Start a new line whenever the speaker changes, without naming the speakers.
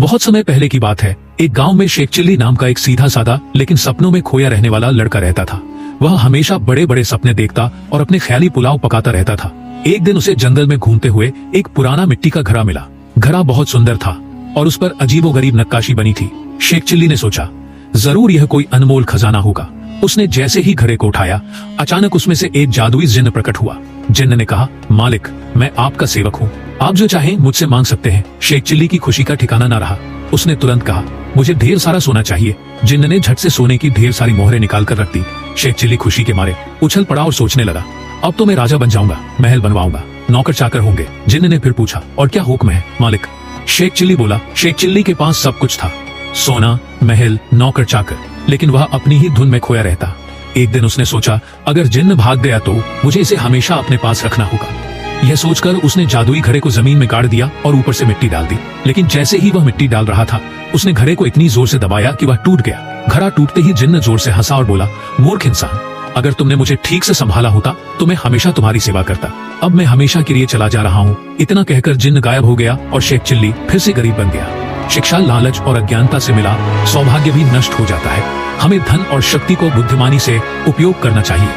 बहुत समय पहले की बात है। एक गांव में शेख चिल्ली नाम का एक सीधा साधा लेकिन सपनों में खोया रहने वाला लड़का रहता था। वह हमेशा बड़े बड़े सपने देखता और अपने ख्याली पुलाव पकाता रहता था। एक दिन उसे जंगल में घूमते हुए एक पुराना मिट्टी का घड़ा मिला। घड़ा बहुत सुंदर था और उस पर अजीबोगरीब नक्काशी बनी थी। शेख चिल्ली ने सोचा, जरूर यह कोई अनमोल खजाना होगा। उसने जैसे ही घड़े को उठाया, अचानक उसमें से एक जादुई जिन्न प्रकट हुआ। जिन्न ने कहा, मालिक, मैं आपका सेवक हूँ, आप जो चाहें मुझसे मांग सकते हैं। शेख चिल्ली की खुशी का ठिकाना न रहा। उसने तुरंत कहा, मुझे ढेर सारा सोना चाहिए। जिन्न ने झट से सोने की ढेर सारी मोहरें निकाल कर रख दी। शेख चिल्ली खुशी के मारे उछल पड़ा और सोचने लगा, अब तो मैं राजा बन जाऊंगा, महल बनवाऊंगा, नौकर चाकर होंगे। जिन्न ने फिर पूछा, और क्या हुक्म है मालिक? शेख चिल्ली बोला। शेख चिल्ली के पास सब कुछ था, सोना, महल, नौकर चाकर, लेकिन वह अपनी ही धुन में खोया रहता। एक दिन उसने सोचा, अगर जिन्न भाग गया तो मुझे इसे हमेशा अपने पास रखना होगा। यह सोचकर उसने जादुई घड़े को जमीन में गाड़ दिया और ऊपर से मिट्टी डाल दी। लेकिन जैसे ही वह मिट्टी डाल रहा था, उसने घड़े को इतनी जोर से दबाया कि वह टूट गया। घड़ा टूटते ही जिन्न जोर से हंसा और बोला, मूर्ख इंसान, अगर तुमने मुझे ठीक से संभाला होता तो मैं हमेशा तुम्हारी सेवा करता। अब मैं हमेशा के लिए चला जा रहा हूँ। इतना कहकर जिन्न गायब हो गया और शेख चिल्ली फिर से गरीब बन गया। शिक्षा लालच और अज्ञानता से मिला सौभाग्य भी नष्ट हो जाता है। हमें धन और शक्ति को बुद्धिमानी से उपयोग करना चाहिए।